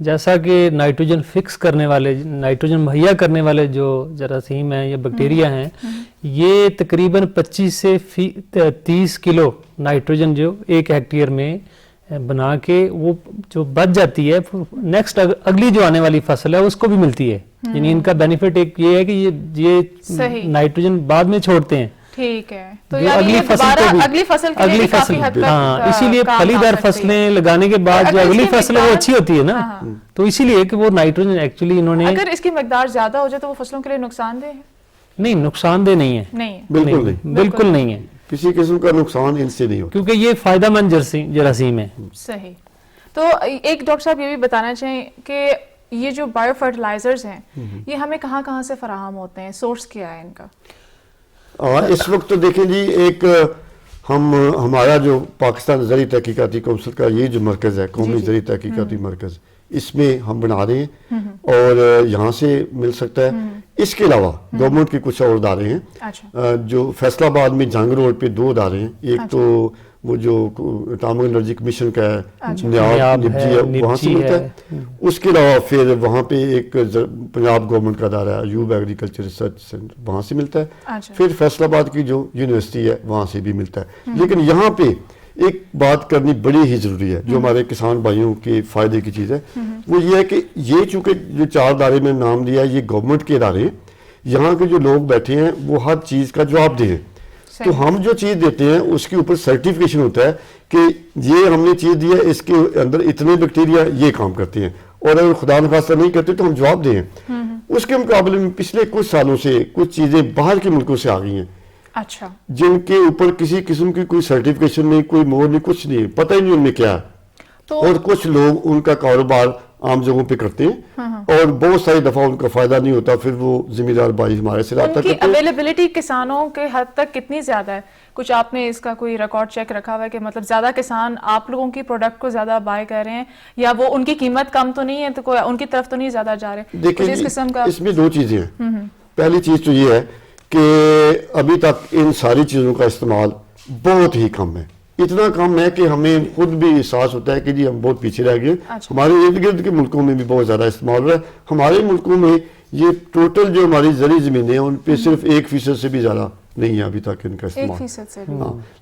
جیسا کہ nitrogen fix کرنے والے، نائٹروجن مہیا کرنے والے جو جراثیم ہیں یا بیکٹیریا ہیں، یہ تقریباً 25 سے 30 کلو نائٹروجن جو 1 ہیکٹیئر میں بنا کے وہ جو بچ جاتی ہے نیکسٹ اگلی جو آنے والی فصل ہے اس کو بھی ملتی ہے. یعنی ان کا بینیفٹ ایک یہ ہے کہ یہ نائٹروجن بعد میں چھوڑتے ہیں. ٹھیک ہے، تو اگلی فصل کے لیے کافی حد تک ہاں، اسی لیے پھلی دار فصلیں لگانے کے بعد جو اگلی فصل ہے وہ اچھی ہوتی ہے نا، تو اسی لیے کہ وہ نائٹروجن ایکچولی انہوں نے. اگر اس کی مقدار زیادہ ہو جائے تو وہ فصلوں کے لیے نقصان دہ ہے؟ نہیں، نقصان دہ نہیں ہے، بالکل نہیں ہے، کسی قسم کا نقصان ان سے نہیں ہوتا کیونکہ یہ فائدہ مند جراثیم ہے. صحیح. تو ایک ڈاکٹر صاحب یہ بھی بتانا چاہیں کہ یہ جو بایو فرٹیلائزرز ہیں یہ ہمیں کہاں کہاں سے فراہم ہوتے ہیں، سورس کیا ہے ان کا؟ اس وقت تو دیکھیں جی، ایک ہمارا جو پاکستان زرعی تحقیقاتی کونسل کا یہ جو مرکز ہے، قومی زرعی تحقیقاتی مرکز، اس میں ہم بنا رہے ہیں اور یہاں سے مل سکتا ہے. اس کے علاوہ گورنمنٹ کے کچھ اور ادارے ہیں جو فیصل آباد میں جنگ روڈ پہ 2 ادارے ہیں. ایک تو وہ جو اٹامک انرجی کمیشن کا ہے، نیاب نبجی ہے، وہاں سے ملتا ہے. اس کے علاوہ پھر وہاں پہ ایک پنجاب گورنمنٹ کا ادارہ ہے، ایوب ایگریکلچر ریسرچ سینٹر، وہاں سے ملتا ہے. پھر فیصل آباد کی جو یونیورسٹی ہے وہاں سے بھی ملتا ہے. لیکن یہاں پہ ایک بات کرنی بڑی ہی ضروری ہے جو ہمارے کسان بھائیوں کے فائدے کی چیز ہے، وہ یہ ہے کہ یہ چونکہ جو 4 ادارے میں نام دیا یہ گورنمنٹ کے ادارے ہیں، یہاں کے جو لوگ بیٹھے ہیں وہ ہر چیز کا جواب دیں. تو ہم جو چیز دیتے ہیں اس کے اوپر سرٹیفکیشن ہوتا ہے کہ یہ ہم نے چیز دی ہے، اس کے اندر اتنے بیکٹیریا یہ کام کرتے ہیں، اور اگر خدا نخواستہ نہیں کرتے تو ہم جواب دیں. اس کے مقابلے میں پچھلے کچھ سالوں سے کچھ چیزیں باہر کے ملکوں سے آ گئی ہیں، اچھا، جن کے اوپر کسی قسم کی کوئی سرٹیفکیشن نہیں، کوئی مور نہیں، کچھ نہیں، پتہ ہی نہیں ان میں کیا ہے. اور کچھ لوگ ان کا کاروبار عام جگہوں پہ کرتے ہیں اور بہت ساری دفعہ ان کا فائدہ نہیں ہوتا، پھر وہ ذمہ دار بھائی ہمارے سے رابطہ کرتے ہیں. ان کی اویلیبلٹی کسانوں کے حد تک کتنی زیادہ ہے؟ کچھ آپ نے اس کا کوئی ریکارڈ چیک رکھا ہوا ہے کہ مطلب زیادہ کسان آپ لوگوں کی پروڈکٹ کو زیادہ بائی کر رہے ہیں، یا وہ ان کی قیمت کم تو نہیں ہے تو کوئی ان کی طرف تو نہیں زیادہ جا رہے؟ دیکھیں اس میں 2 چیزیں ہیں. پہلی چیز تو یہ ہے کہ ابھی تک ان ساری چیزوں کا استعمال بہت ہی کم ہے. اتنا کم ہے کہ ہمیں خود بھی احساس ہوتا ہے کہ جی ہم بہت پیچھے رہ گئے. ہمارے ارد گرد کے ملکوں میں بھی بہت زیادہ استعمال ہو رہا ہے. ہمارے ملکوں میں یہ ٹوٹل جو ہماری زرعی زمینیں ہیں ان پہ صرف 1% سے بھی زیادہ نہیں ہے ابھی تک ان کا استعمال. 1% سے.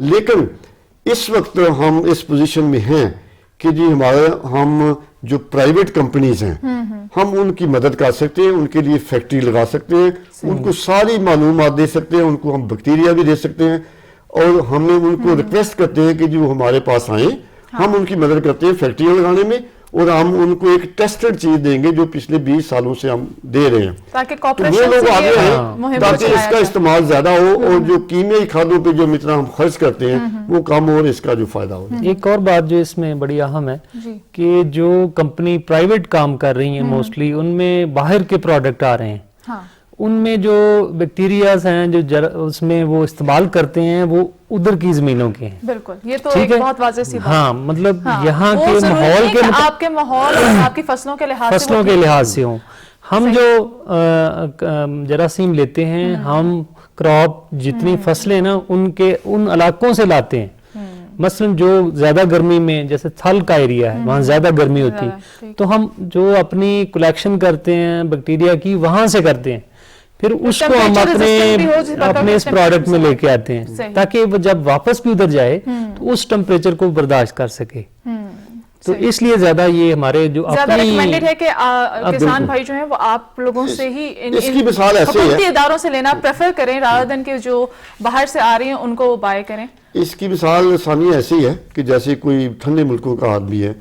لیکن اس وقت ہم اس پوزیشن میں ہیں کہ جی ہم جو پرائیویٹ کمپنیز ہیں ہم ان کی مدد کر سکتے ہیں، ان کے لیے فیکٹری لگا سکتے ہیں، ان کو ساری معلومات دے سکتے ہیں، ان کو ہم بیکٹیریا بھی دے سکتے ہیں، اور ہمیں ان کو ریکویسٹ کرتے ہیں کہ جو ہمارے پاس آئیں، ہم ان کی مدد کرتے ہیں فیکٹریاں لگانے میں، اور ہم ان کو ایک ٹیسٹڈ چیز دیں گے جو پچھلے 20 سالوں سے ہم دے رہے ہیں، تاکہ وہ لوگ آگے آئیں، تاکہ اس کا استعمال زیادہ ہو اور جو کیمیائی کھادوں پہ جو اتنا ہم خرچ کرتے ہیں وہ کم ہو اور اس کا جو فائدہ ہو. ایک اور بات جو اس میں بڑی اہم ہے کہ جو کمپنی پرائیویٹ کام کر رہی ہیں موسٹلی ان میں باہر کے پروڈکٹ آ رہے ہیں، ان میں جو بیکٹیریاز ہیں جو اس میں وہ استعمال کرتے ہیں وہ ادھر کی زمینوں کے ہیں. بالکل، یہ تو ایک بہت واضح سی بات. ہاں، مطلب یہاں کے ماحول کے آپ کے ماحول اور آپ کی فصلوں کے لحاظ سے ہوں. ہم جو جراثیم لیتے ہیں، ہم کراپ جتنی فصلیں نا ان علاقوں سے لاتے ہیں. مثلا جو زیادہ گرمی میں جیسے تھل کا ایریا ہے وہاں زیادہ گرمی ہوتی ہے، تو ہم جو اپنی کلیکشن کرتے ہیں بیکٹیریا کی وہاں سے کرتے ہیں، پھر اس کو ہم اپنے اس پروڈکٹ میں لے کے آتے ہیں تاکہ وہ جب واپس بھی ادھر جائے تو اس ٹمپریچر کو برداشت کر سکے. تو اس لیے زیادہ یہ ہمارے جو زیادہ ریکمینڈڈ ہے کہ کسان بھائی جو ہیں وہ آپ لوگوں سے ہی اس کی مثال ایسے ہے، حکومتی اداروں سے لینا پریفر کریں رادر دین کہ جو باہر سے آ رہی ہیں ان کو بائی کریں. اس کی مثال ثانیہ ایسی ہے کہ جیسے کوئی ٹھنڈے ملکوں کا آدمی ہے،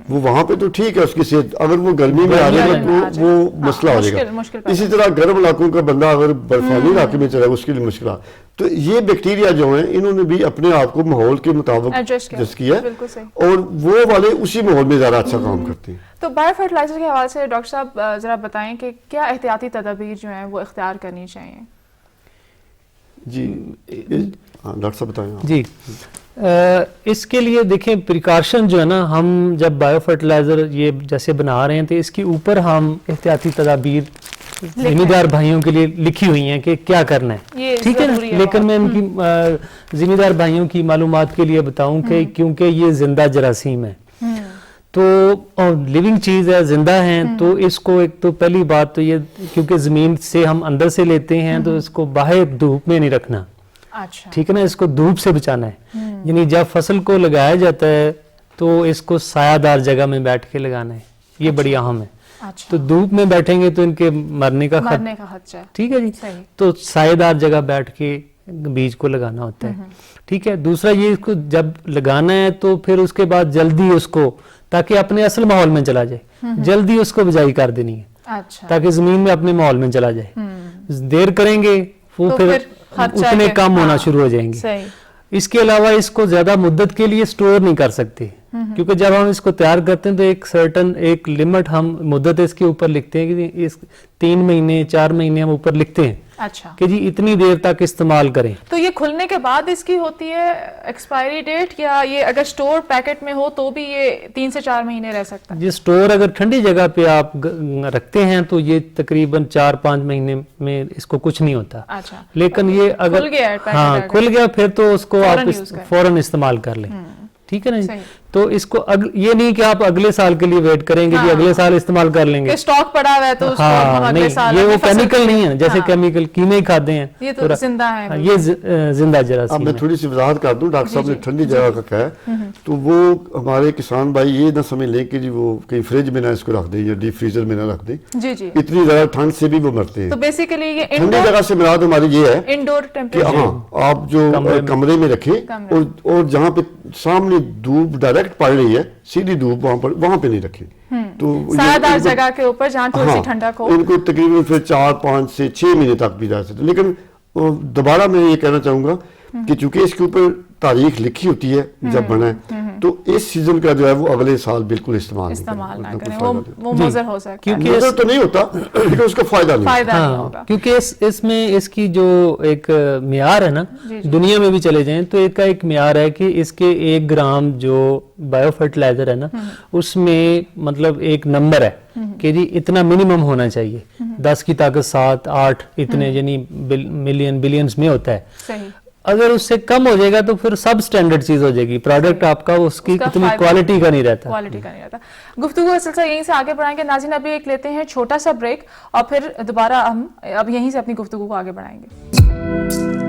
وہ وہاں پہ تو ٹھیک ہے اس کی صحت، اگر وہ گرمی میں آ رہے گا تو وہ مسئلہ ہو جائے گا. اسی طرح گرم علاقوں کا بندہ اگر برفانی علاقے میں چلا اس کے لیے مشکلات. تو یہ بیکٹیریا جو ہیں انہوں نے بھی اپنے آپ کو ماحول کے مطابق ایڈجسٹ کیا ہے اور وہ والے اسی ماحول میں زیادہ اچھا کام کرتے ہیں. تو بایو فرٹیلائزر کے حوالے سے ڈاکٹر صاحب ذرا بتائیں کہ کیا احتیاطی تدابیر جو ہیں وہ اختیار کرنی چاہیے؟ جی ڈاکٹر صاحب بتائیں. جی اس کے لیے دیکھیں پریکاشن جو ہے نا، ہم جب بایو فرٹیلائزر یہ جیسے بنا رہے ہیں تو اس کے اوپر ہم احتیاطی تدابیر ذمہ دار بھائیوں کے لیے لکھی ہوئی ہیں کہ کیا کرنا ہے، ٹھیک ہے نا. لیکن میں ان کی ذمہ دار بھائیوں کی معلومات کے لیے بتاؤں کہ کیونکہ یہ زندہ جراثیم ہے تو لیونگ چیز ہے, زندہ ہیں, تو اس کو ایک تو پہلی بات تو یہ, کیونکہ زمین سے ہم اندر سے لیتے ہیں تو اس کو باہر دھوپ میں نہیں رکھنا, اچھا ٹھیک ہے نا, اس کو دھوپ سے بچانا ہے. یعنی جب فصل کو لگایا جاتا ہے تو اس کو سایہ دار جگہ میں بیٹھ کے لگانا ہے, یہ بڑی اہم ہے. اچھا تو دھوپ میں بیٹھیں گے تو ان کے مرنے کا خدشہ, ٹھیک ہے جی, صحیح. تو سایہ دار جگہ بیٹھ کے بیج کو لگانا ہوتا ہے, ٹھیک ہے. دوسرا یہ اس کو جب لگانا ہے تو پھر اس کے بعد جلدی اس کو, تاکہ اپنے اصل ماحول میں چلا جائے, جلدی اس کو بجائی کر دینی ہے اچھا تاکہ زمین میں اپنے ماحول میں چلا جائے. دیر کریں گے وہ تو پھر خدشہ اتنے ہے کہ کم ہونا شروع ہو جائیں گے. صحیح. اس کے علاوہ اس کو زیادہ مدت کے لیے سٹور نہیں کر سکتے, کیونکہ جب ہم اس کو تیار کرتے ہیں تو ایک سرٹن ایک لمٹ ہم مدت اس کے اوپر لکھتے ہیں کہ اس 3 مہینے 4 مہینے ہم اوپر لکھتے ہیں اچھا کہ جی اتنی دیر تک استعمال کریں. تو یہ کھلنے کے بعد اس کی ہوتی ہے ایکسپائری ڈیٹ, یا یہ اگر سٹور پیکٹ میں ہو تو بھی یہ 3 سے 4 مہینے رہ سکتا ہے؟ یہ سٹور اگر ٹھنڈی جگہ پہ آپ رکھتے ہیں تو یہ تقریباً 4-5 مہینے میں اس کو کچھ نہیں ہوتا. اچھا لیکن یہ اگر کھل گیا ہے پیکٹ, ہاں کھل گیا پھر تو اس کو آپ فوراً use کریں. فوراً استعمال کر لیں, ٹھیک ہے نا جی. صحیح. تو اس کو یہ نہیں کہ آپ اگلے سال کے لیے ویٹ کریں گے جی اگلے سال استعمال کر لیں گے, کہ سٹاک پڑا ہوا ہے تو اس کو ہم ہاں اگلے نہیں, سال یہ وہ اپنی فصل کیمیکل نہیں ہے جیسے ہاں. کیمیکل کیمیائی کھاتے ہیں, یہ تو زندہ ہے. یہ زندہ اب جراثیم میں ہے. تھوڑی سی وضاحت کر دوں, ڈاکٹر صاحب نے ٹھنڈی جگہ کا کہا ہے, تو وہ ہمارے کسان بھائی یہ نہ سمجھ لیں کہ جی وہ کہیں فریج میں نہ اس کو رکھ دیں یا ڈیپ فریزر میں نہ رکھ دیں, جی جی. اتنی زیادہ ٹھنڈ سے بھی وہ مرتے ہیں. تو بیسیکلی یہ ٹھنڈی جگہ سے مراد ہماری یہ ہے انڈور کہ ٹیمپریچر, ہاں آپ جو کمرے میں رکھیں اور جہاں پہ سامنے دھوپ ڈائریکٹ پڑ رہی ہے سیدھی دھوپ وہاں پہ نہیں رکھیں. تو سایہ دار جگہ کے اوپر جہاں تھوڑی سی ٹھنڈک ہو. ان کو تقریباً پھر 4-5 سے 6 مہینے تک بھی جا سکتے. لیکن دوبارہ میں یہ کہنا چاہوں گا کہ چونکہ اس کے اوپر تاریخ لکھی ہوتی ہے جب بنا ہے, تو اس سیزن کا جو ہے وہ اگلے سال بالکل استعمال نہ کریں, وہ مضر ہو سکتا ہے. کیونکہ مضر تو نہیں ہوتا لیکن اس کا فائدہ نہیں ہوگا. کیونکہ اس میں اس کی جو ایک معیار ہے نا, دنیا میں بھی چلے جائیں تو ایک کا ایک معیار ہے کہ اس کے 1 گرام جو بایو فرٹیلائزر ہے نا, اس میں مطلب ایک نمبر ہے کہ جی اتنا منیمم ہونا چاہیے, 10 کی طاقت 7-8 اتنے یعنی ملین بلینز میں ہوتا ہے. صحیح. اگر اس سے کم ہو جائے گا تو پھر سب سٹینڈرڈ چیز ہو جائے گی, پروڈکٹ آپ کا اس کی اتنی کوالٹی کا نہیں رہتا. گفتگو کا سلسلہ یہیں سے آگے بڑھائیں گے. ناظرین ابھی ایک لیتے ہیں چھوٹا سا بریک اور پھر دوبارہ ہم اب یہیں سے اپنی گفتگو کو آگے بڑھائیں گے.